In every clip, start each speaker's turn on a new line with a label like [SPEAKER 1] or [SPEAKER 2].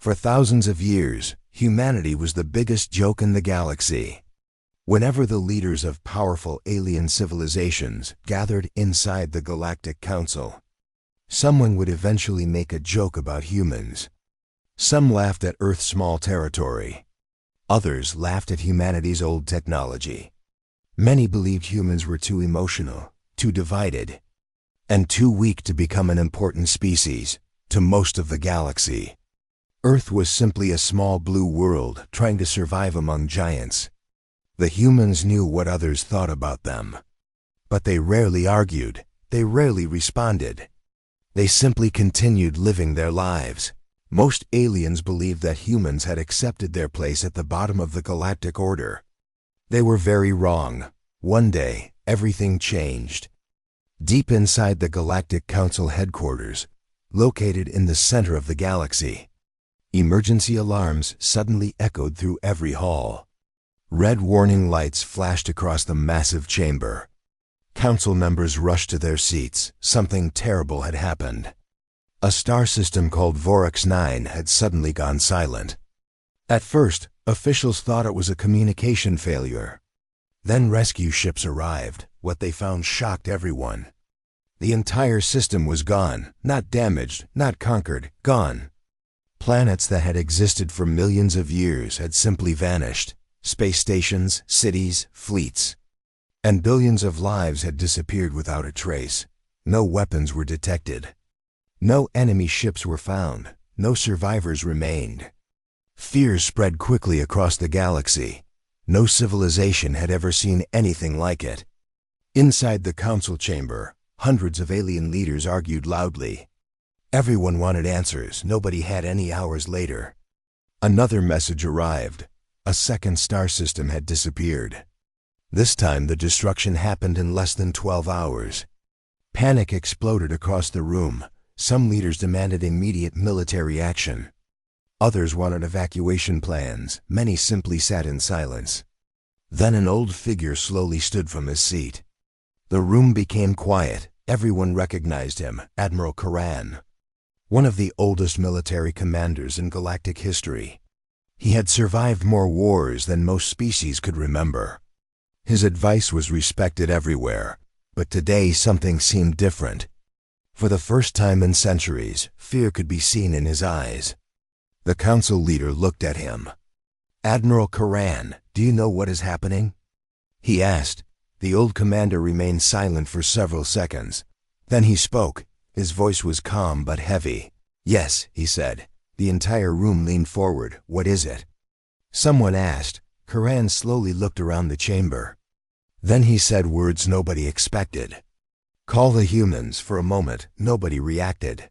[SPEAKER 1] For thousands of years, humanity was the biggest joke in the galaxy. Whenever the leaders of powerful alien civilizations gathered inside the Galactic Council, someone would eventually make a joke about humans. Some laughed at Earth's small territory. Others laughed at humanity's old technology. Many believed humans were too emotional, too divided, and too weak to become an important species to most of the galaxy. Earth was simply a small blue world trying to survive among giants. The humans knew what others thought about them. But they rarely argued. They rarely responded. They simply continued living their lives. Most aliens believed that humans had accepted their place at the bottom of the galactic order. They were very wrong. One day, everything changed. Deep inside the Galactic Council headquarters, located in the center of the galaxy, emergency alarms suddenly echoed through every hall. Red warning lights flashed across the massive chamber. Council members rushed to their seats. Something terrible had happened. A star system called Vorax 9 had suddenly gone silent. At first, officials thought it was a communication failure. Then rescue ships arrived. What they found shocked everyone. The entire system was gone, not damaged, not conquered, gone. Planets that had existed for millions of years had simply vanished. Space stations, cities, fleets. And billions of lives had disappeared without a trace. No weapons were detected. No enemy ships were found. No survivors remained. Fear spread quickly across the galaxy. No civilization had ever seen anything like it. Inside the council chamber, hundreds of alien leaders argued loudly. Everyone wanted answers. Nobody had any. Hours later, another message arrived. A second star system had disappeared. This time the destruction happened in less than 12 hours. Panic exploded across the room. Some leaders demanded immediate military action. Others wanted evacuation plans. Many simply sat in silence. Then an old figure slowly stood from his seat. The room became quiet. Everyone recognized him, Admiral Karan, one of the oldest military commanders in galactic history. He had survived more wars than most species could remember. His advice was respected everywhere, but today something seemed different. For the first time in centuries, fear could be seen in his eyes. The council leader looked at him. "Admiral Karan, do you know what is happening?" he asked. The old commander remained silent for several seconds. Then he spoke. His voice was calm but heavy. "Yes," he said. The entire room leaned forward. "What is it?" someone asked. Karan slowly looked around the chamber. Then he said words nobody expected. "Call the humans." For a moment, nobody reacted.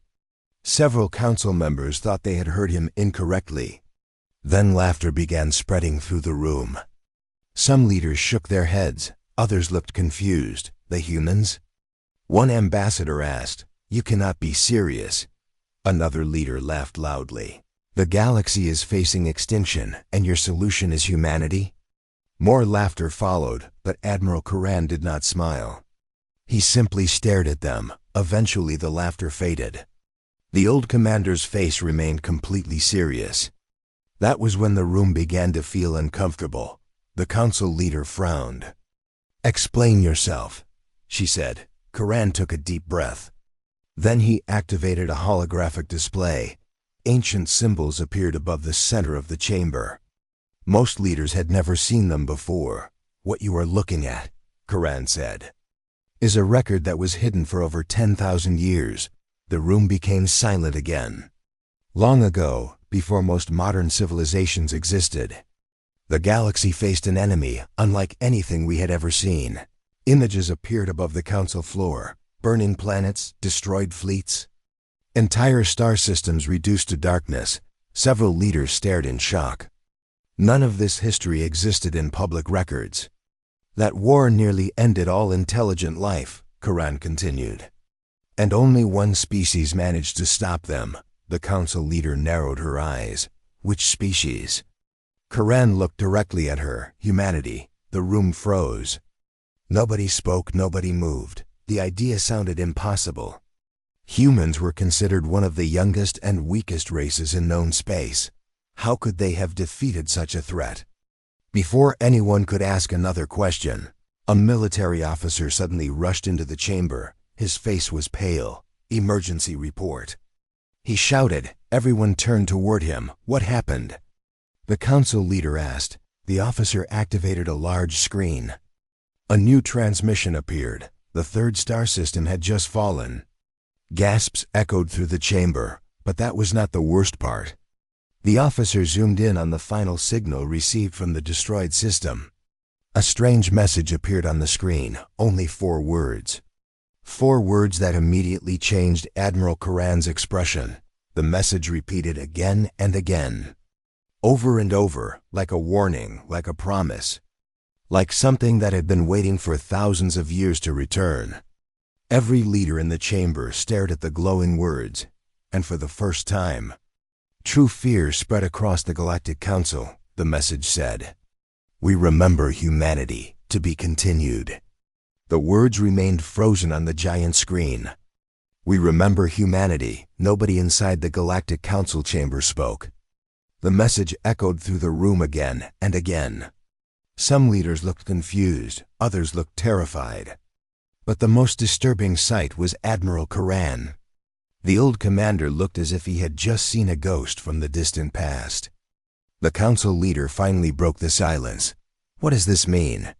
[SPEAKER 1] Several council members thought they had heard him incorrectly. Then laughter began spreading through the room. Some leaders shook their heads. Others looked confused. "The humans?" One ambassador asked. "You cannot be serious." Another leader laughed loudly. "The galaxy is facing extinction, and your solution is humanity?" More laughter followed, but Admiral Karan did not smile. He simply stared at them. Eventually the laughter faded. The old commander's face remained completely serious. That was when the room began to feel uncomfortable. The council leader frowned. "Explain yourself," she said. Karan took a deep breath. Then he activated a holographic display. Ancient symbols appeared above the center of the chamber. Most leaders had never seen them before. "What you are looking at," Karan said, "is a record that was hidden for over 10,000 years. The room became silent again. Long ago, before most modern civilizations existed, the galaxy faced an enemy unlike anything we had ever seen. Images appeared above the council floor. Burning planets, destroyed fleets. Entire star systems reduced to darkness. Several leaders stared in shock. None of this history existed in public records. "That war nearly ended all intelligent life," Karan continued. "And only one species managed to stop them." The council leader narrowed her eyes. "Which species?" Karan looked directly at her. "Humanity." The room froze. Nobody spoke, nobody moved. The idea sounded impossible. Humans were considered one of the youngest and weakest races in known space. How could they have defeated such a threat? Before anyone could ask another question, a military officer suddenly rushed into the chamber. His face was pale. "Emergency report." He shouted. Everyone turned toward him. "What happened?" The council leader asked. The officer activated a large screen. A new transmission appeared. The third star system had just fallen. Gasps echoed through the chamber, but that was not the worst part. The officer zoomed in on the final signal received from the destroyed system. A strange message appeared on the screen, only 4 words. 4 words that immediately changed Admiral Karan's expression. The message repeated again and again. Over and over, like a warning, like a promise. Like something that had been waiting for thousands of years to return. Every leader in the chamber stared at the glowing words, and for the first time, true fear spread across the Galactic Council. The message said, "We remember humanity, to be continued." The words remained frozen on the giant screen. "We remember humanity." Nobody inside the Galactic Council chamber spoke. The message echoed through the room again and again. Some leaders looked confused, others looked terrified. But the most disturbing sight was Admiral Karan. The old commander looked as if he had just seen a ghost from the distant past. The council leader finally broke the silence. "What does this mean?"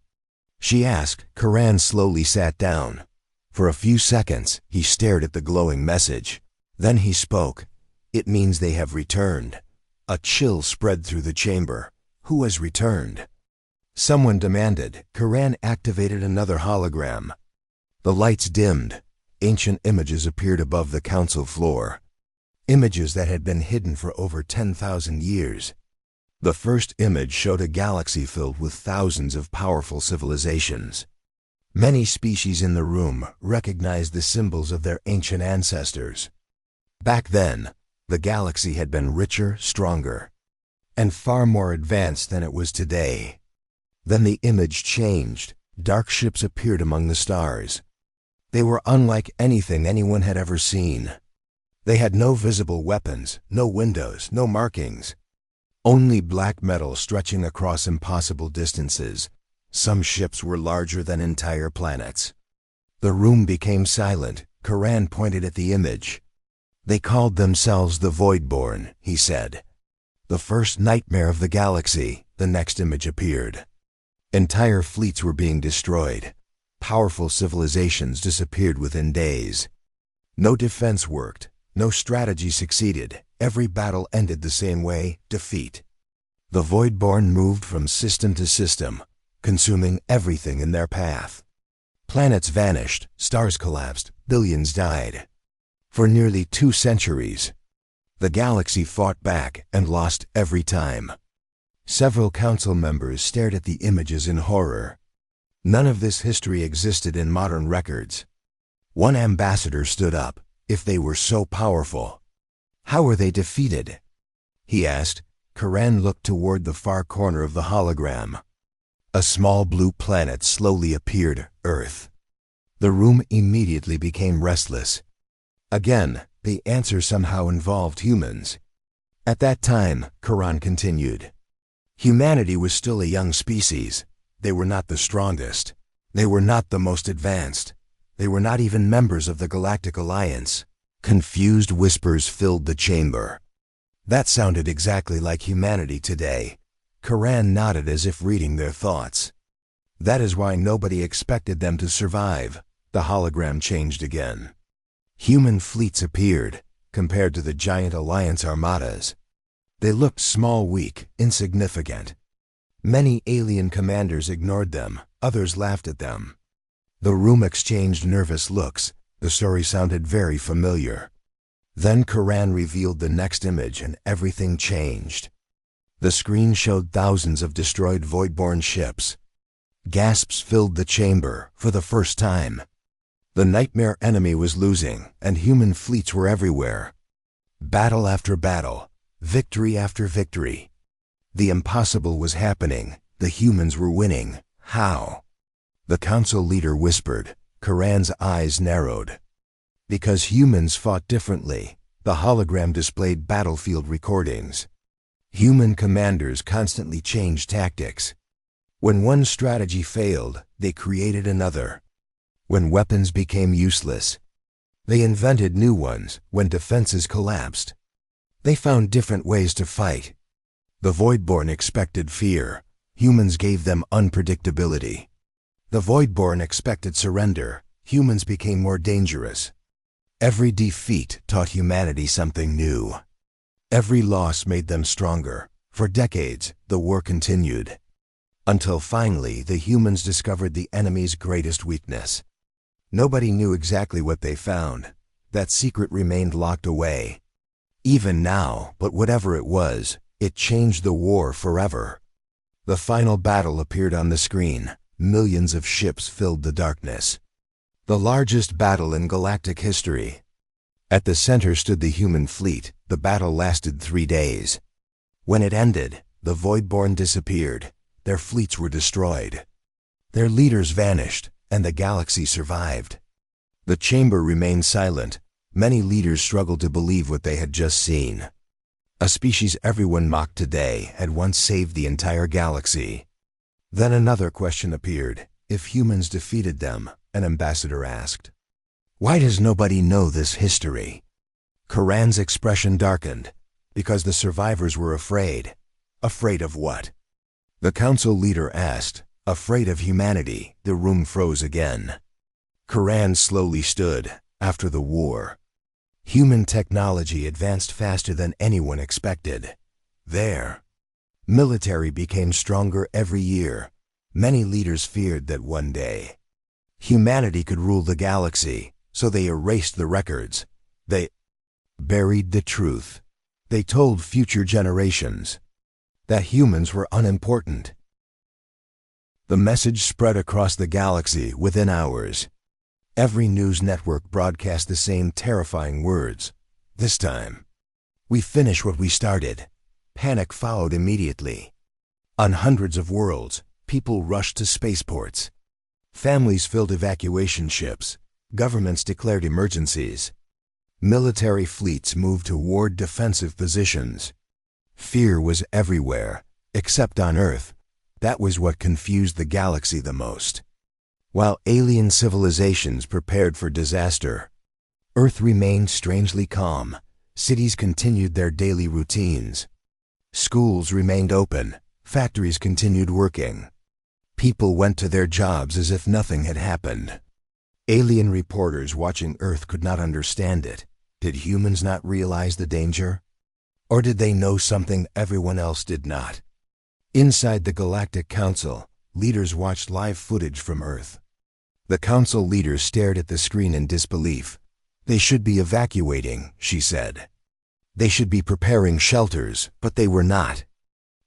[SPEAKER 1] she asked. Karan slowly sat down. For a few seconds, he stared at the glowing message. Then he spoke. "It means they have returned." A chill spread through the chamber. "Who has returned?" someone demanded. Karan activated another hologram. The lights dimmed. Ancient images appeared above the council floor. Images that had been hidden for over 10,000 years. The first image showed a galaxy filled with thousands of powerful civilizations. Many species in the room recognized the symbols of their ancient ancestors. Back then, the galaxy had been richer, stronger, and far more advanced than it was today. Then the image changed. Dark ships appeared among the stars. They were unlike anything anyone had ever seen. They had no visible weapons, no windows, no markings. Only black metal stretching across impossible distances. Some ships were larger than entire planets. The room became silent. Karan pointed at the image. "They called themselves the Voidborn," he said. "The first nightmare of the galaxy." The next image appeared. Entire fleets were being destroyed. Powerful civilizations disappeared within days. No defense worked. No strategy succeeded. Every battle ended the same way: defeat. The Voidborn moved from system to system, consuming everything in their path. Planets vanished, stars collapsed, billions died. For nearly 2 centuries, the galaxy fought back and lost every time. Several council members stared at the images in horror. None of this history existed in modern records. One ambassador stood up. "If they were so powerful, how were they defeated?" he asked. Karan looked toward the far corner of the hologram. A small blue planet slowly appeared, Earth. The room immediately became restless. Again, the answer somehow involved humans. At that time, Karan continued, humanity was still a young species. They were not the strongest. They were not the most advanced. They were not even members of the Galactic Alliance. Confused whispers filled the chamber. That sounded exactly like humanity today. Karan nodded as if reading their thoughts. That is why nobody expected them to survive. The hologram changed again. Human fleets appeared, compared to the giant Alliance armadas. They looked small, weak, insignificant. Many alien commanders ignored them, others laughed at them. The room exchanged nervous looks. The story sounded very familiar. Then Karan revealed the next image and everything changed. The screen showed thousands of destroyed Voidborn ships. Gasps filled the chamber for the first time. The nightmare enemy was losing, and human fleets were everywhere. Battle after battle, victory after victory. The impossible was happening. The humans were winning. How? The council leader whispered. Karan's eyes narrowed. Because humans fought differently, the hologram displayed battlefield recordings. Human commanders constantly changed tactics. When one strategy failed, they created another. When weapons became useless, they invented new ones. When defenses collapsed, they found different ways to fight. The Voidborn expected fear. Humans gave them unpredictability. The Voidborn expected surrender. Humans became more dangerous. Every defeat taught humanity something new. Every loss made them stronger. For decades, the war continued. Until finally, the humans discovered the enemy's greatest weakness. Nobody knew exactly what they found. That secret remained locked away. Even now, but whatever it was, it changed the war forever. The final battle appeared on the screen. Millions of ships filled the darkness. The largest battle in galactic history. At the center stood the human fleet. The battle lasted 3 days. When it ended, the Voidborn disappeared. Their fleets were destroyed. Their leaders vanished, and the galaxy survived. The chamber remained silent. Many leaders struggled to believe what they had just seen. A species everyone mocked today had once saved the entire galaxy. Then another question appeared. If humans defeated them, an ambassador asked. Why does nobody know this history? Karan's expression darkened. Because the survivors were afraid. Afraid of what? The council leader asked. Afraid of humanity. The room froze again. Karan slowly stood. After the war, human technology advanced faster than anyone expected. Their military became stronger every year. Many leaders feared that one day humanity could rule the galaxy, so they erased the records. They buried the truth. They told future generations that humans were unimportant. The message spread across the galaxy within hours. Every news network broadcast the same terrifying words. This time, we finish what we started. Panic followed immediately. On hundreds of worlds, people rushed to spaceports. Families filled evacuation ships. Governments declared emergencies. Military fleets moved toward defensive positions. Fear was everywhere, except on Earth. That was what confused the galaxy the most. While alien civilizations prepared for disaster, Earth remained strangely calm. Cities continued their daily routines. Schools remained open. Factories continued working. People went to their jobs as if nothing had happened. Alien reporters watching Earth could not understand it. Did humans not realize the danger? Or did they know something everyone else did not? Inside the Galactic Council, leaders watched live footage from Earth. The council leader stared at the screen in disbelief. They should be evacuating, she said. They should be preparing shelters, but they were not.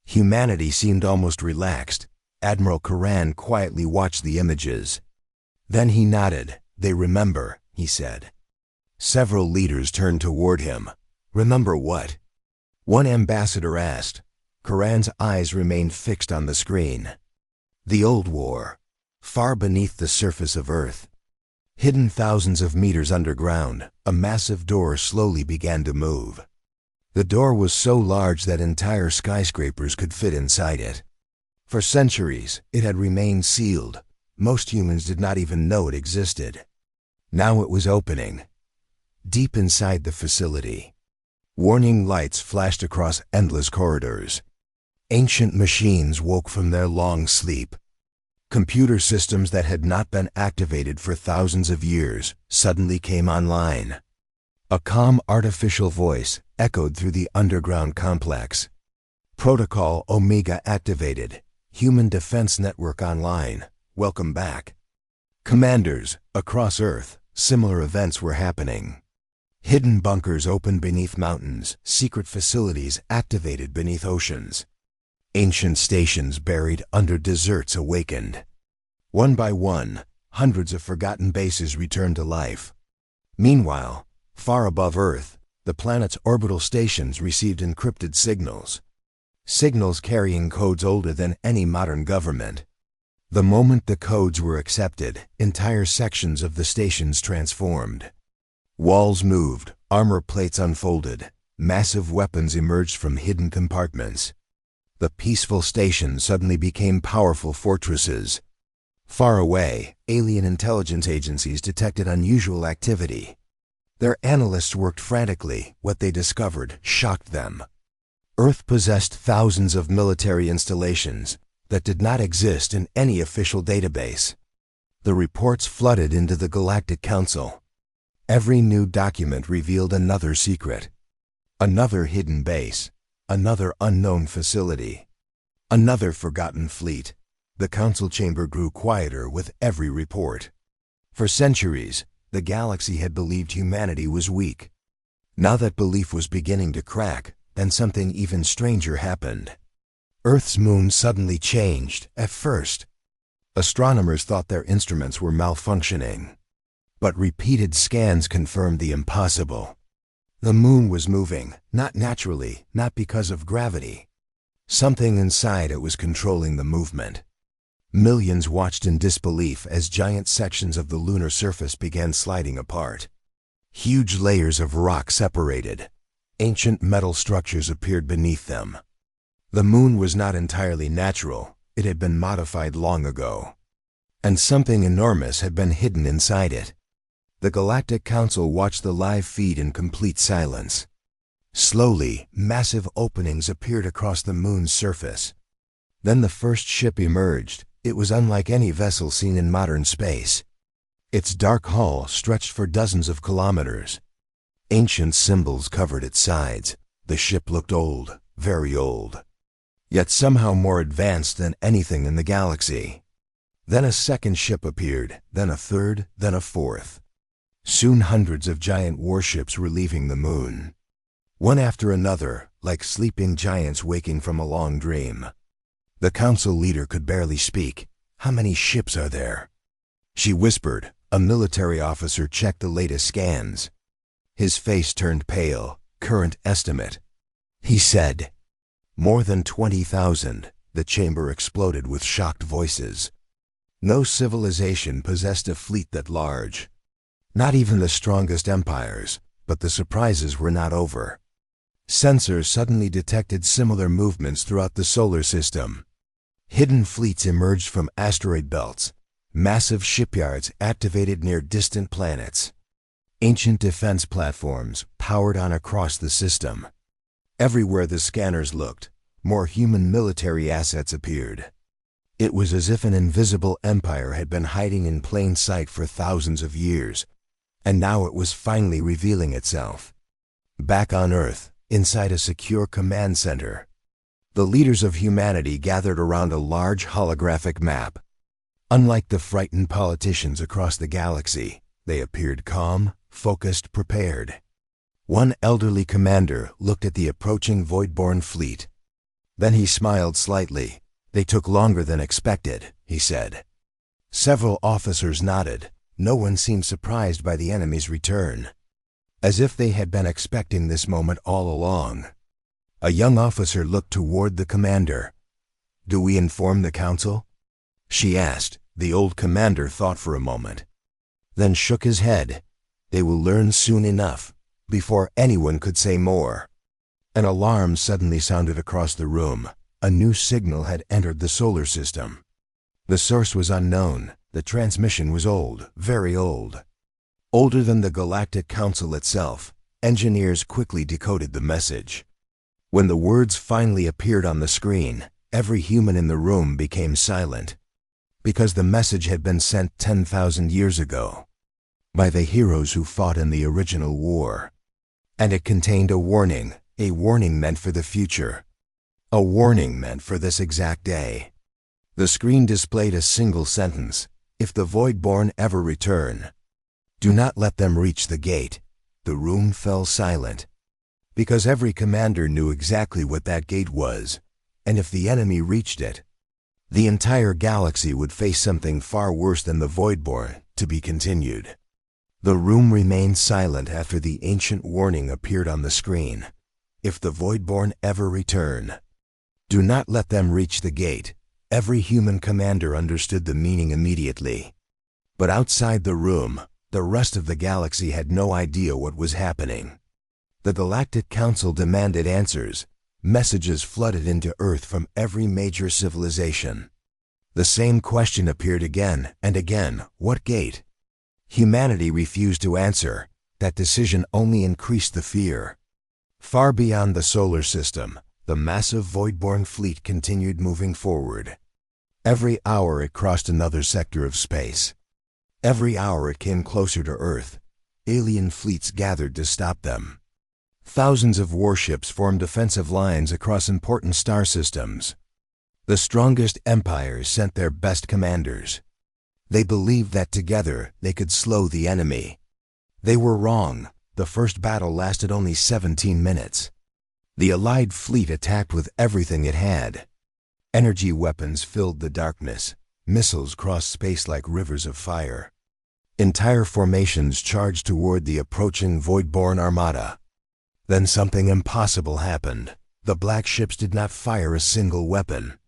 [SPEAKER 1] Humanity seemed almost relaxed. Admiral Karan quietly watched the images. Then he nodded. They remember, he said. Several leaders turned toward him. Remember what? One ambassador asked. Karan's eyes remained fixed on the screen. The old war. Far beneath the surface of Earth. Hidden thousands of meters underground, a massive door slowly began to move. The door was so large that entire skyscrapers could fit inside it. For centuries, it had remained sealed. Most humans did not even know it existed. Now it was opening. Deep inside the facility, warning lights flashed across endless corridors. Ancient machines woke from their long sleep. Computer systems that had not been activated for thousands of years suddenly came online. A calm artificial voice echoed through the underground complex. Protocol Omega activated. Human Defense Network online. Welcome back. Commanders, across Earth, similar events were happening. Hidden bunkers opened beneath mountains, secret facilities activated beneath oceans. Ancient stations buried under deserts awakened. One by one, hundreds of forgotten bases returned to life. Meanwhile, far above Earth, the planet's orbital stations received encrypted signals. Signals carrying codes older than any modern government. The moment the codes were accepted, entire sections of the stations transformed. Walls moved, armor plates unfolded, massive weapons emerged from hidden compartments. The peaceful station suddenly became powerful fortresses. Far away, alien intelligence agencies detected unusual activity. Their analysts worked frantically. What they discovered shocked them. Earth possessed thousands of military installations that did not exist in any official database. The reports flooded into the Galactic Council. Every new document revealed another secret, another hidden base, another unknown facility, another forgotten fleet. The council chamber grew quieter with every report. For centuries, the galaxy had believed humanity was weak. Now that belief was beginning to crack, then something even stranger happened. Earth's moon suddenly changed. At first, astronomers thought their instruments were malfunctioning. But repeated scans confirmed the impossible. The moon was moving, not naturally, not because of gravity. Something inside it was controlling the movement. Millions watched in disbelief as giant sections of the lunar surface began sliding apart. Huge layers of rock separated. Ancient metal structures appeared beneath them. The moon was not entirely natural. It had been modified long ago. And something enormous had been hidden inside it. The Galactic Council watched the live feed in complete silence. Slowly, massive openings appeared across the moon's surface. Then the first ship emerged. It was unlike any vessel seen in modern space. Its dark hull stretched for dozens of kilometers. Ancient symbols covered its sides. The ship looked old, very old, yet somehow more advanced than anything in the galaxy. Then a second ship appeared, then a third, then a fourth. Soon hundreds of giant warships were leaving the moon. One after another, like sleeping giants waking from a long dream. The council leader could barely speak. "How many ships are there?" She whispered. A military officer checked the latest scans. His face turned pale. "Current estimate." He said, "More than 20,000. The chamber exploded with shocked voices. No civilization possessed a fleet that large. Not even the strongest empires, but the surprises were not over. Sensors suddenly detected similar movements throughout the solar system. Hidden fleets emerged from asteroid belts. Massive shipyards activated near distant planets. Ancient defense platforms powered on across the system. Everywhere the scanners looked, more human military assets appeared. It was as if an invisible empire had been hiding in plain sight for thousands of years, and now it was finally revealing itself. Back on Earth, inside a secure command center, the leaders of humanity gathered around a large holographic map. Unlike the frightened politicians across the galaxy, they appeared calm, focused, prepared. One elderly commander looked at the approaching Voidborn fleet. Then he smiled slightly. "They took longer than expected," he said. Several officers nodded. No one seemed surprised by the enemy's return, as if they had been expecting this moment all along. A young officer looked toward the commander. "Do we inform the council?" she asked. The old commander thought for a moment, then shook his head. "They will learn soon enough." Before anyone could say more, an alarm suddenly sounded across the room. A new signal had entered the solar system. The source was unknown. The transmission was old, very old. Older than the Galactic Council itself. Engineers quickly decoded the message. When the words finally appeared on the screen, every human in the room became silent, because the message had been sent 10,000 years ago by the heroes who fought in the original war. And it contained a warning meant for the future, a warning meant for this exact day. The screen displayed a single sentence: "If the Voidborn ever return, do not let them reach the gate." The room fell silent, because every commander knew exactly what that gate was, and if the enemy reached it, the entire galaxy would face something far worse than the Voidborn. To be continued. The room remained silent after the ancient warning appeared on the screen. If the Voidborn ever return, do not let them reach the gate. Every human commander understood the meaning immediately. But outside the room, The rest of the galaxy had no idea what was happening. The Galactic Council demanded answers. Messages flooded into Earth from every major civilization. The same question appeared again and again: what gate? Humanity refused to answer. That decision only increased the fear. Far beyond the solar system, the massive Voidborn fleet continued moving forward. Every hour it crossed another sector of space. Every hour it came closer to Earth. Alien fleets gathered to stop them. Thousands of warships formed defensive lines across important star systems. The strongest empires sent their best commanders. They believed that together they could slow the enemy. They were wrong. The first battle lasted only 17 minutes. The Allied fleet attacked with everything it had. Energy weapons filled the darkness. Missiles crossed space like rivers of fire. Entire formations charged toward the approaching Voidborn armada. Then something impossible happened. The black ships did not fire a single weapon.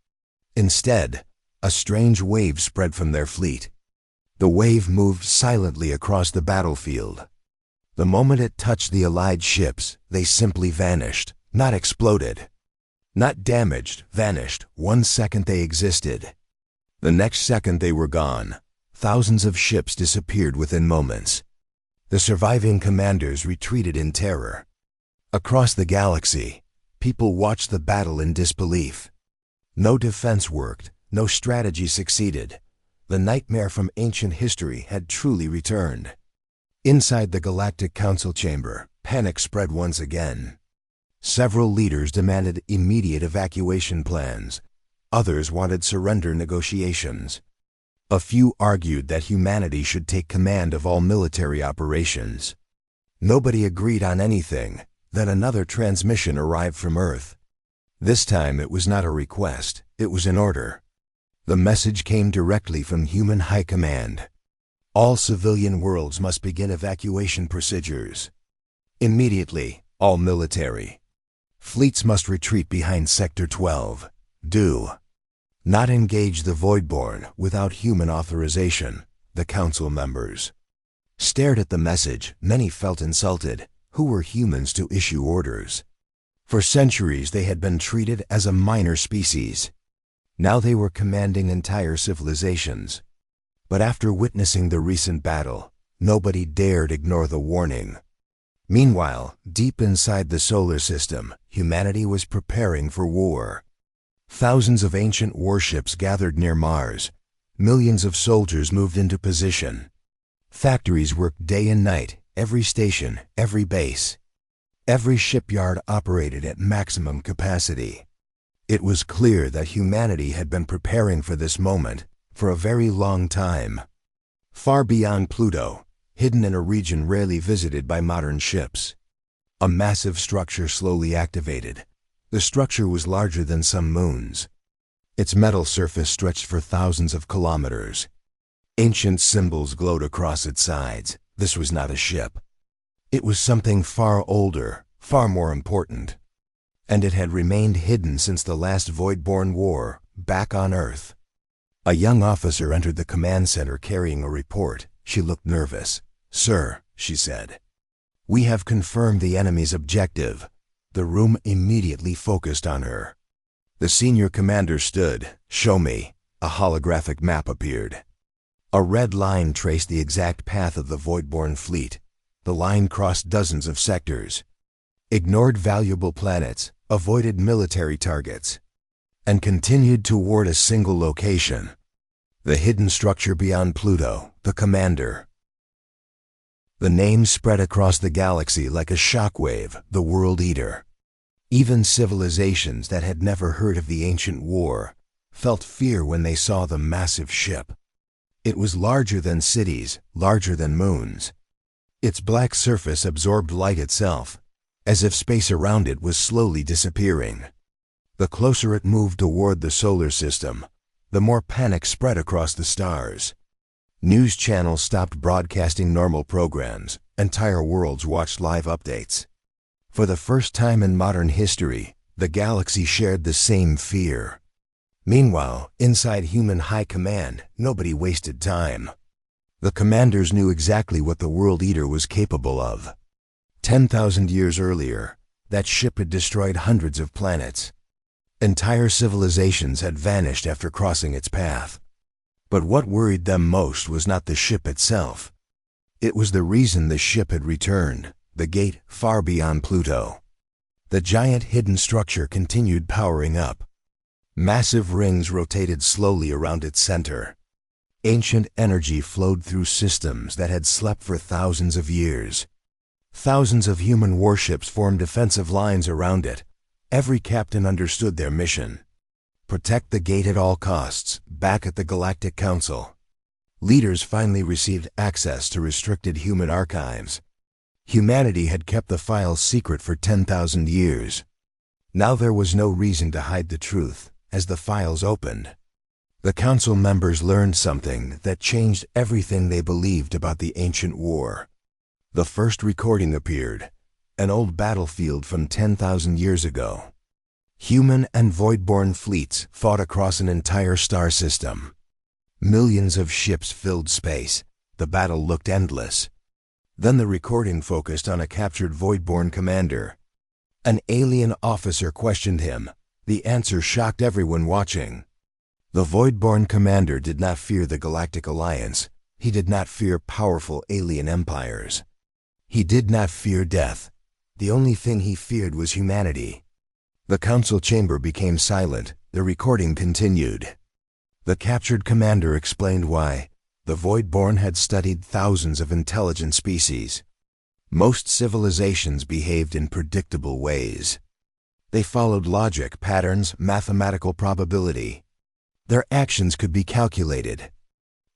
[SPEAKER 1] Instead, a strange wave spread from their fleet. The wave moved silently across the battlefield. The moment it touched the Allied ships, they simply vanished, not exploded. Not damaged, vanished. 1 second they existed. The next second they were gone. Thousands of ships disappeared within moments. The surviving commanders retreated in terror. Across the galaxy, people watched the battle in disbelief. No defense worked, no strategy succeeded. The nightmare from ancient history had truly returned. Inside the Galactic Council chamber, panic spread once again. Several leaders demanded immediate evacuation plans. Others wanted surrender negotiations. A few argued that humanity should take command of all military operations. Nobody agreed on anything. Then another transmission arrived from Earth. This time it was not a request, it was an order. The message came directly from human high command. All civilian worlds must begin evacuation procedures. Immediately, all military fleets must retreat behind Sector 12. Do not engage the Voidborn without human authorization. The council members stared at the message. Many felt insulted. Who were humans to issue orders? For centuries they had been treated as a minor species. Now they were commanding entire civilizations. But after witnessing the recent battle, nobody dared ignore the warning. Meanwhile, deep inside the solar system, humanity was preparing for war. Thousands of ancient warships gathered near Mars. Millions of soldiers moved into position. Factories worked day and night. Every station, every base, every shipyard operated at maximum capacity. It was clear that humanity had been preparing for this moment for a very long time. Far beyond Pluto, hidden in a region rarely visited by modern ships, a massive structure slowly activated. The structure was larger than some moons. Its metal surface stretched for thousands of kilometers. Ancient symbols glowed across its sides. This was not a ship. It was something far older, far more important. And it had remained hidden since the last Voidborn war, back on Earth. A young officer entered the command center carrying a report. She looked nervous. "Sir," she said, "we have confirmed the enemy's objective." The room immediately focused on her. The senior commander stood. "Show me." A holographic map appeared. A red line traced the exact path of the Voidborn fleet. The line crossed dozens of sectors, ignored valuable planets, avoided military targets, and continued toward a single location. The hidden structure beyond Pluto, the Commander. The name spread across the galaxy like a shockwave, the World Eater. Even civilizations that had never heard of the ancient war felt fear when they saw the massive ship. It was larger than cities, larger than moons. Its black surface absorbed light itself, as if space around it was slowly disappearing. The closer it moved toward the solar system, the more panic spread across the stars. News channels stopped broadcasting normal programs. Entire worlds watched live updates. For the first time in modern history, the galaxy shared the same fear. Meanwhile, inside human high command, nobody wasted time. The commanders knew exactly what the World Eater was capable of. 10,000 years earlier, that ship had destroyed hundreds of planets. Entire civilizations had vanished after crossing its path. But what worried them most was not the ship itself. It was the reason the ship had returned, the gate far beyond Pluto. The giant hidden structure continued powering up. Massive rings rotated slowly around its center. Ancient energy flowed through systems that had slept for thousands of years. Thousands of human warships formed defensive lines around it. Every captain understood their mission. Protect the gate at all costs, back at the Galactic Council. Leaders finally received access to restricted human archives. Humanity had kept the files secret for 10,000 years. Now there was no reason to hide the truth, as the files opened. The council members learned something that changed everything they believed about the ancient war. The first recording appeared, an old battlefield from 10,000 years ago. Human and void-born fleets fought across an entire star system. Millions of ships filled space. The battle looked endless. Then the recording focused on a captured void-born commander. An alien officer questioned him. The answer shocked everyone watching. The void-born commander did not fear the Galactic Alliance. He did not fear powerful alien empires. He did not fear death. The only thing he feared was humanity. The council chamber became silent. The recording continued. The captured commander explained why. The Voidborn had studied thousands of intelligent species. Most civilizations behaved in predictable ways. They followed logic, patterns, mathematical probability. Their actions could be calculated.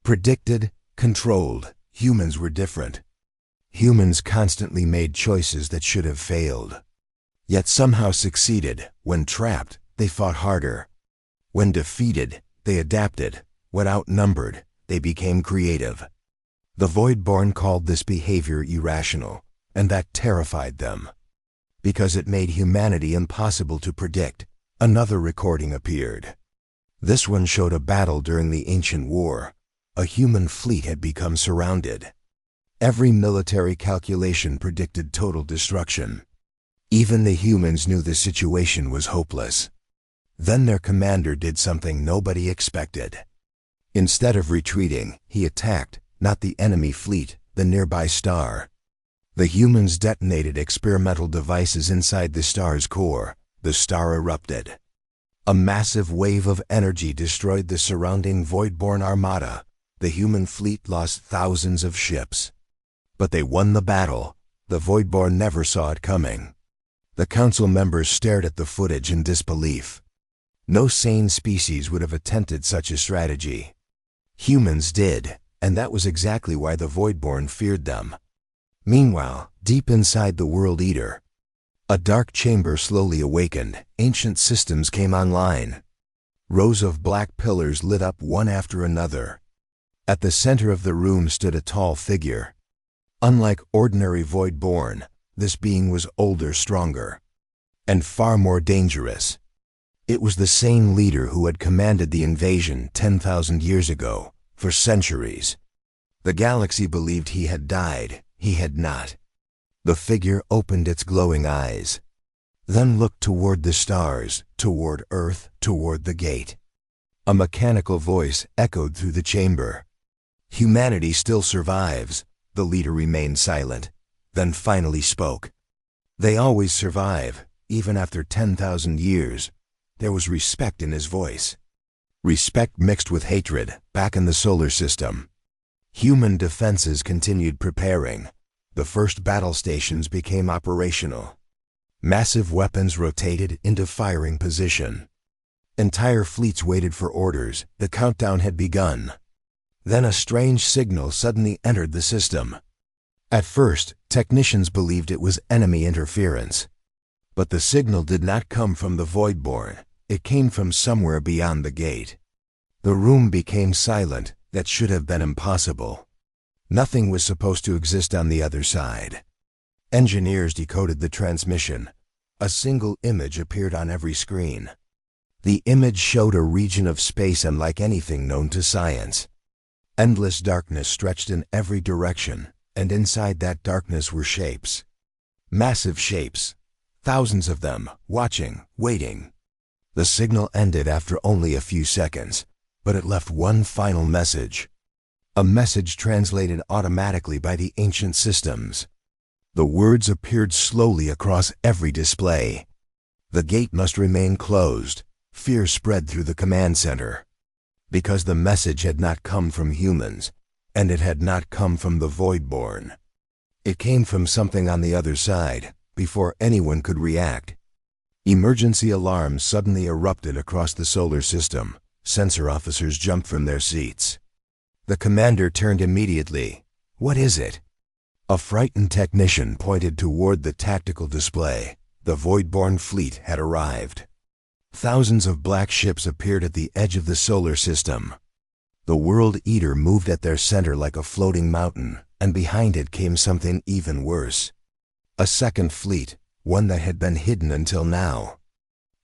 [SPEAKER 1] Predicted, controlled. Humans were different. Humans constantly made choices that should have failed. Yet somehow succeeded. When trapped, they fought harder. When defeated, they adapted. When outnumbered, they became creative. The Voidborn called this behavior irrational, and that terrified them. Because it made humanity impossible to predict, another recording appeared. This one showed a battle during the Ancient War. A human fleet had become surrounded. Every military calculation predicted total destruction. Even the humans knew the situation was hopeless. Then their commander did something nobody expected. Instead of retreating, he attacked, not the enemy fleet, the nearby star. The humans detonated experimental devices inside the star's core. The star erupted. A massive wave of energy destroyed the surrounding Voidborn armada. The human fleet lost thousands of ships. But they won the battle. The Voidborn never saw it coming. The council members stared at the footage in disbelief. No sane species would have attempted such a strategy. Humans did, and that was exactly why the Voidborn feared them. Meanwhile, deep inside the World Eater, a dark chamber slowly awakened. Ancient systems came online. Rows of black pillars lit up one after another. At the center of the room stood a tall figure. Unlike ordinary Voidborn, this being was older, stronger, and far more dangerous. It was the same leader who had commanded the invasion 10,000 years ago. For centuries, the galaxy believed he had died. He had not. The figure opened its glowing eyes, then looked toward the stars, toward Earth, toward the gate. A mechanical voice echoed through the chamber. Humanity still survives. The leader remained silent, then finally spoke. They always survive, even after 10,000 years. There was respect in his voice. Respect mixed with hatred, back in the solar system. Human defenses continued preparing. The first battle stations became operational. Massive weapons rotated into firing position. Entire fleets waited for orders. The countdown had begun. Then a strange signal suddenly entered the system. At first, technicians believed it was enemy interference. But the signal did not come from the Voidborn. It came from somewhere beyond the gate. The room became silent. That should have been impossible. Nothing was supposed to exist on the other side. Engineers decoded the transmission. A single image appeared on every screen. The image showed a region of space unlike anything known to science. Endless darkness stretched in every direction, and inside that darkness were shapes. Massive shapes. Thousands of them, watching, waiting. The signal ended after only a few seconds, but it left one final message. A message translated automatically by the ancient systems. The words appeared slowly across every display. The gate must remain closed. Fear spread through the command center. Because the message had not come from humans, and it had not come from the Voidborn. It came from something on the other side, before anyone could react. Emergency alarms suddenly erupted across the solar system. Sensor officers jumped from their seats. The commander turned immediately. "What is it?" A frightened technician pointed toward the tactical display. The Voidborn fleet had arrived. Thousands of black ships appeared at the edge of the solar system. The World Eater moved at their center like a floating mountain, and behind it came something even worse. A second fleet, one that had been hidden until now.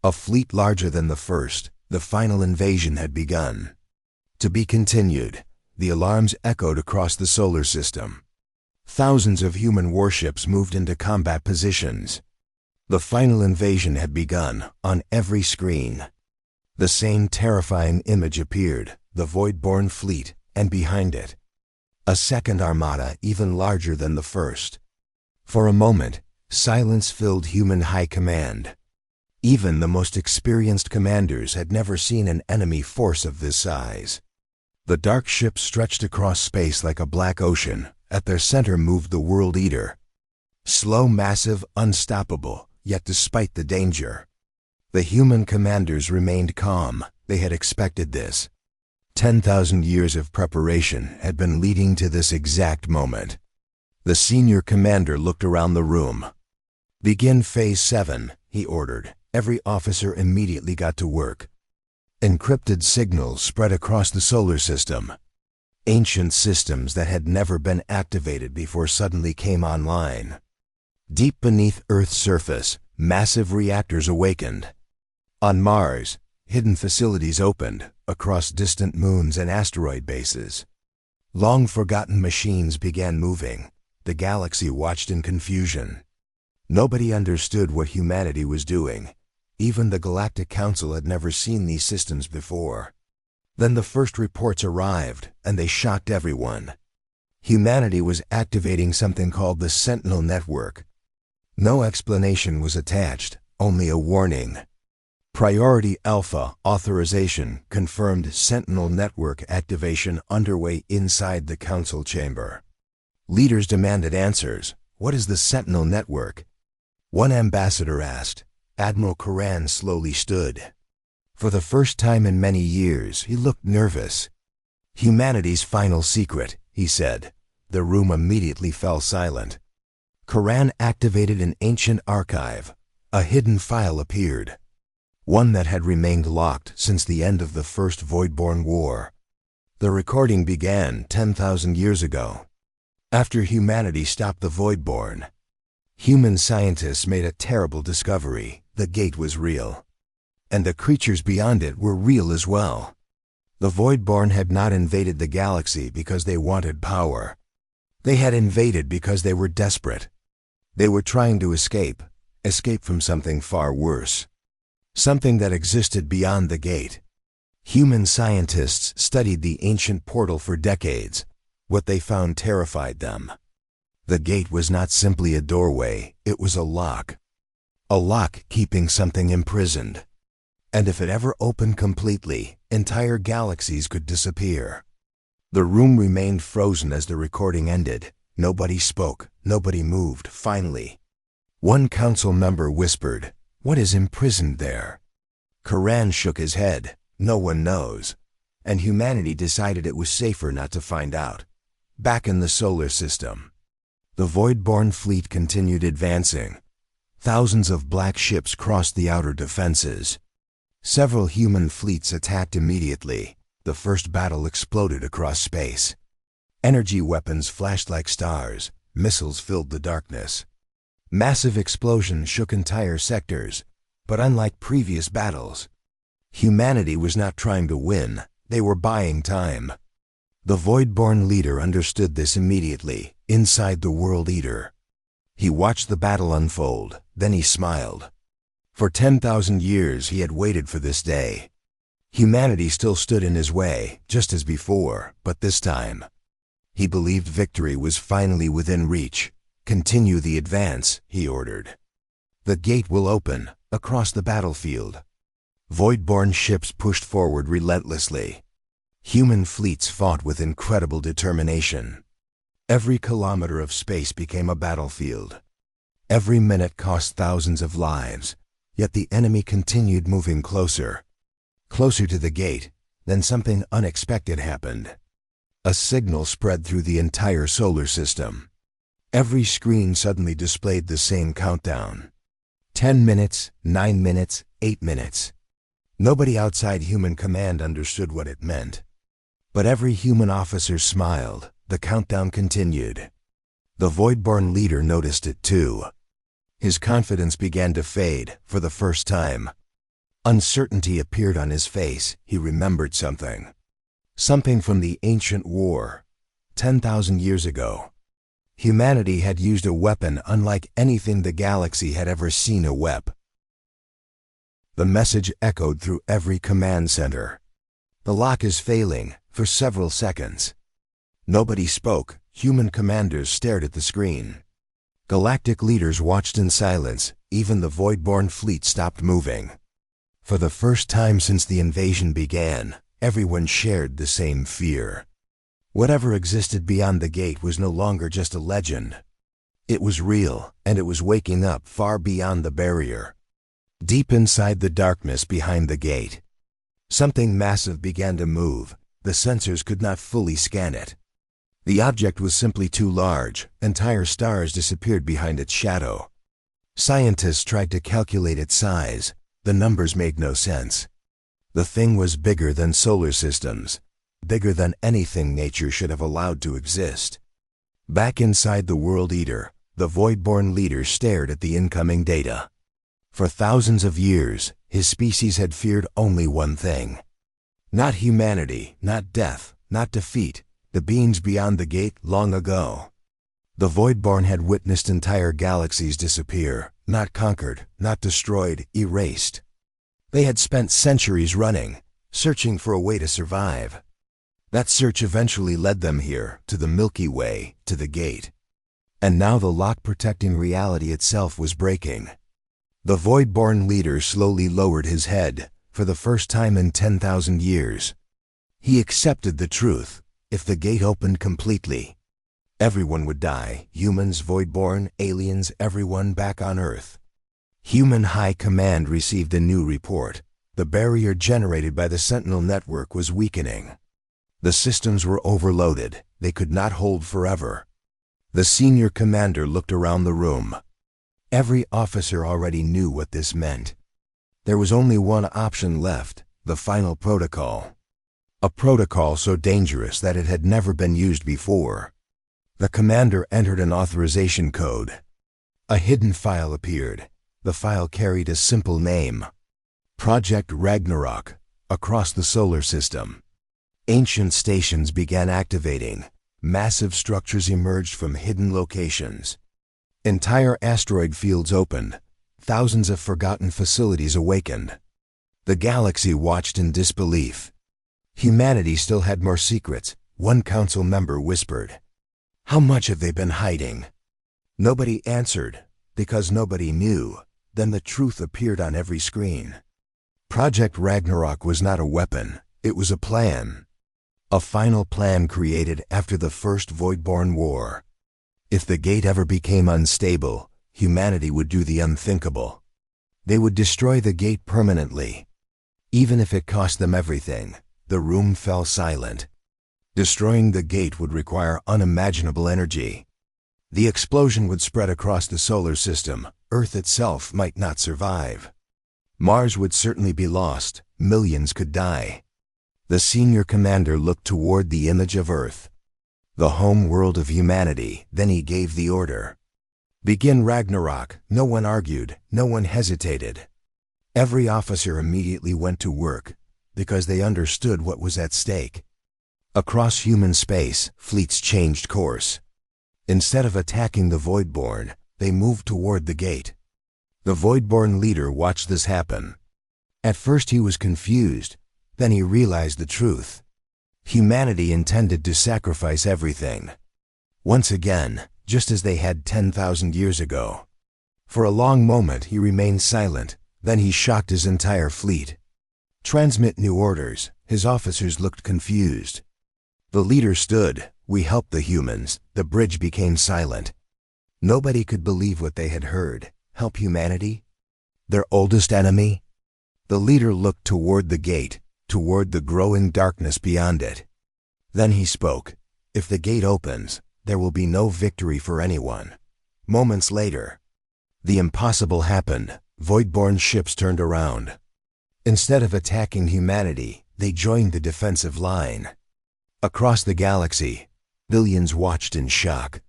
[SPEAKER 1] A fleet larger than the first. The final invasion had begun. To be continued. The alarms echoed across the solar system. Thousands of human warships moved into combat positions. The final invasion had begun. On every screen, the same terrifying image appeared, the Voidborn fleet, and behind it, a second armada even larger than the first. For a moment, silence filled human high command. Even the most experienced commanders had never seen an enemy force of this size. The dark ship stretched across space like a black ocean. At their center moved the World Eater. Slow, massive, unstoppable, yet despite the danger, the human commanders remained calm. They had expected this. 10,000 years of preparation had been leading to this exact moment. The senior commander looked around the room. "Begin Phase 7, he ordered. Every officer immediately got to work. Encrypted signals spread across the solar system. Ancient systems that had never been activated before suddenly came online. Deep beneath Earth's surface, massive reactors awakened. On Mars, hidden facilities opened across distant moons and asteroid bases. Long-forgotten machines began moving. The galaxy watched in confusion. Nobody understood what humanity was doing. Even the Galactic Council had never seen these systems before. Then the first reports arrived, and they shocked everyone. Humanity was activating something called the Sentinel Network. No explanation was attached, only a warning. Priority Alpha authorization confirmed Sentinel Network activation underway inside the Council chamber. Leaders demanded answers. What is the Sentinel Network? One ambassador asked. Admiral Karan slowly stood. For the first time in many years, he looked nervous. Humanity's final secret, he said. The room immediately fell silent. Karan activated an ancient archive. A hidden file appeared. One that had remained locked since the end of the First Voidborn War. The recording began 10,000 years ago. After humanity stopped the Voidborn, human scientists made a terrible discovery. The gate was real. And the creatures beyond it were real as well. The Voidborn had not invaded the galaxy because they wanted power. They had invaded because they were desperate. They were trying to escape from something far worse. Something that existed beyond the gate. Human scientists studied the ancient portal for decades. What they found terrified them. The gate was not simply a doorway, it was a lock. A lock keeping something imprisoned. And if it ever opened completely, entire galaxies could disappear. The room remained frozen as the recording ended. Nobody spoke, nobody moved. Finally, one council member whispered, "What is imprisoned there?" Karan shook his head. No one knows. And humanity decided it was safer not to find out. Back in the solar system, the Voidborn fleet continued advancing. Thousands of black ships crossed the outer defenses. Several human fleets attacked immediately. The first battle exploded across space. Energy weapons flashed like stars. Missiles filled the darkness. Massive explosions shook entire sectors. But unlike previous battles, humanity was not trying to win. They were buying time. The Voidborn leader understood this immediately, inside the World Eater. He watched the battle unfold, then he smiled. For 10,000 years he had waited for this day. Humanity still stood in his way, just as before, but this time he believed victory was finally within reach. Continue the advance, he ordered. The gate will open, across the battlefield. Voidborn ships pushed forward relentlessly. Human fleets fought with incredible determination. Every kilometer of space became a battlefield. Every minute cost thousands of lives, yet the enemy continued moving closer. Closer to the gate, then something unexpected happened. A signal spread through the entire solar system. Every screen suddenly displayed the same countdown. 10 minutes, 9 minutes, 8 minutes. Nobody outside human command understood what it meant. But every human officer smiled. The countdown continued. The Voidborn leader noticed it too. His confidence began to fade, for the first time. Uncertainty appeared on his face. He remembered something. Something from the ancient war. 10,000 years ago. Humanity had used a weapon unlike anything the galaxy had ever seen. A weapon. The message echoed through every command center. The lock is failing, for several seconds. Nobody spoke. Human commanders stared at the screen. Galactic leaders watched in silence. Even the Voidborn fleet stopped moving. For the first time since the invasion began, everyone shared the same fear. Whatever existed beyond the gate was no longer just a legend. It was real, and it was waking up far beyond the barrier. Deep inside the darkness behind the gate, something massive began to move. The sensors could not fully scan it. The object was simply too large. Entire stars disappeared behind its shadow. Scientists tried to calculate its size. The numbers made no sense. The thing was bigger than solar systems, bigger than anything nature should have allowed to exist. Back inside the World Eater, the Voidborn leader stared at the incoming data. For thousands of years, his species had feared only one thing. Not humanity, not death, not defeat, the beings beyond the gate long ago. The Voidborn had witnessed entire galaxies disappear, not conquered, not destroyed, erased. They had spent centuries running, searching for a way to survive. That search eventually led them here, to the Milky Way, to the gate. And now the lock protecting reality itself was breaking. The Voidborn leader slowly lowered his head, for the first time in 10,000 years. He accepted the truth. If the gate opened completely, everyone would die. Humans, Voidborn, aliens, everyone back on Earth. Human High Command received a new report. The barrier generated by the Sentinel network was weakening. The systems were overloaded. They could not hold forever. The senior commander looked around the room. Every officer already knew what this meant. There was only one option left, the final protocol. A protocol so dangerous that it had never been used before. The commander entered an authorization code. A hidden file appeared. The file carried a simple name. Project Ragnarok, across the solar system. Ancient stations began activating. Massive structures emerged from hidden locations. Entire asteroid fields opened. Thousands of forgotten facilities awakened. The galaxy watched in disbelief. Humanity still had more secrets, one council member whispered. How much have they been hiding? Nobody answered, because nobody knew. Then the truth appeared on every screen. Project Ragnarok was not a weapon, it was a plan. A final plan created after the first Voidborn War. If the gate ever became unstable, humanity would do the unthinkable. They would destroy the gate permanently. Even if it cost them everything. The room fell silent. Destroying the gate would require unimaginable energy. The explosion would spread across the solar system. Earth itself might not survive. Mars would certainly be lost. Millions could die. The senior commander looked toward the image of Earth, the home world of humanity. Then he gave the order. Begin Ragnarok. No one argued. No one hesitated. Every officer immediately went to work, because they understood what was at stake. Across human space, fleets changed course. Instead of attacking the Voidborn, they moved toward the gate. The Voidborn leader watched this happen. At first he was confused, then he realized the truth. Humanity intended to sacrifice everything. Once again, just as they had 10,000 years ago. For a long moment he remained silent, then he shocked his entire fleet. "Transmit new orders." His officers looked confused. The leader stood. "We helped the humans." The bridge became silent. Nobody could believe what they had heard. Help humanity? Their oldest enemy? The leader looked toward the gate, toward the growing darkness beyond it. Then he spoke. "If the gate opens, there will be no victory for anyone." Moments later, the impossible happened. Voidborn ships turned around. Instead of attacking humanity, they joined the defensive line. Across the galaxy, billions watched in shock.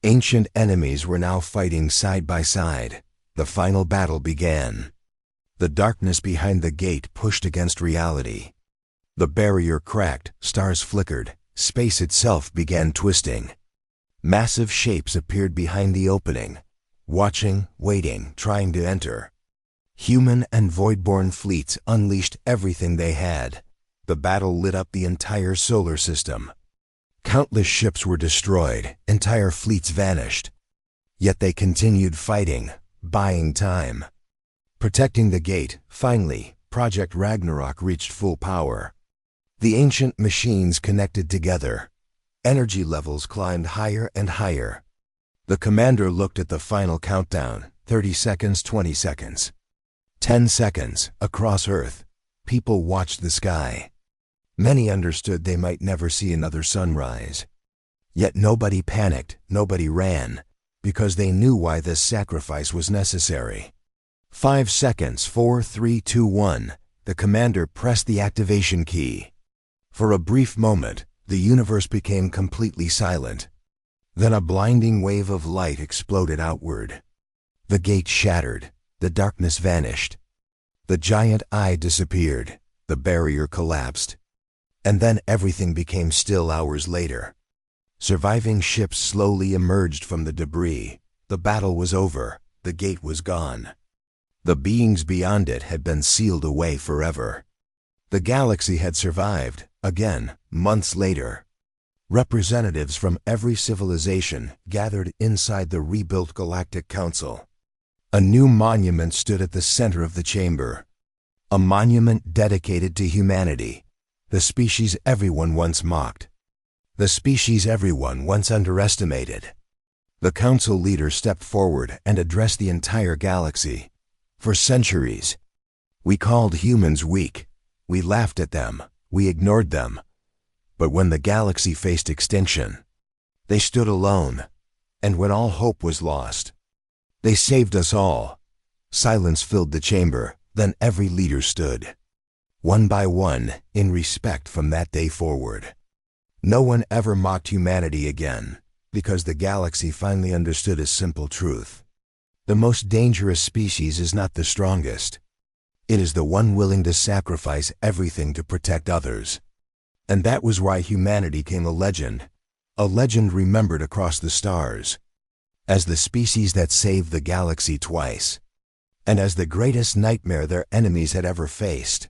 [SPEAKER 1] Ancient enemies were now fighting side by side. The final battle began. The darkness behind the gate pushed against reality. The barrier cracked, stars flickered, space itself began twisting. Massive shapes appeared behind the opening, watching, waiting, trying to enter. Human and Voidborn fleets unleashed everything they had. The battle lit up the entire solar system. Countless ships were destroyed, entire fleets vanished. Yet they continued fighting, buying time. Protecting the gate, finally, Project Ragnarok reached full power. The ancient machines connected together. Energy levels climbed higher and higher. The commander looked at the final countdown. 30 seconds, 20 seconds. 10 seconds. Across Earth, people watched the sky. Many understood they might never see another sunrise. Yet nobody panicked, nobody ran, because they knew why this sacrifice was necessary. 5 seconds, 4, 3, 2, 1. The commander pressed the activation key. For a brief moment, the universe became completely silent. Then a blinding wave of light exploded outward. The gate shattered. The darkness vanished. The giant eye disappeared. The barrier collapsed. And then everything became still hours later. Surviving ships slowly emerged from the debris. The battle was over. The gate was gone. The beings beyond it had been sealed away forever. The galaxy had survived, again, months later. Representatives from every civilization gathered inside the rebuilt Galactic Council. A new monument stood at the center of the chamber. A monument dedicated to humanity, the species everyone once mocked. The species everyone once underestimated. The council leader stepped forward and addressed the entire galaxy. For centuries, we called humans weak. We laughed at them. We ignored them. But when the galaxy faced extinction, they stood alone. And when all hope was lost, they saved us all. Silence filled the chamber. Then every leader stood. One by one, in respect from that day forward. No one ever mocked humanity again, because the galaxy finally understood a simple truth. The most dangerous species is not the strongest. It is the one willing to sacrifice everything to protect others. And that was why humanity became a legend remembered across the stars, as the species that saved the galaxy twice, and as the greatest nightmare their enemies had ever faced.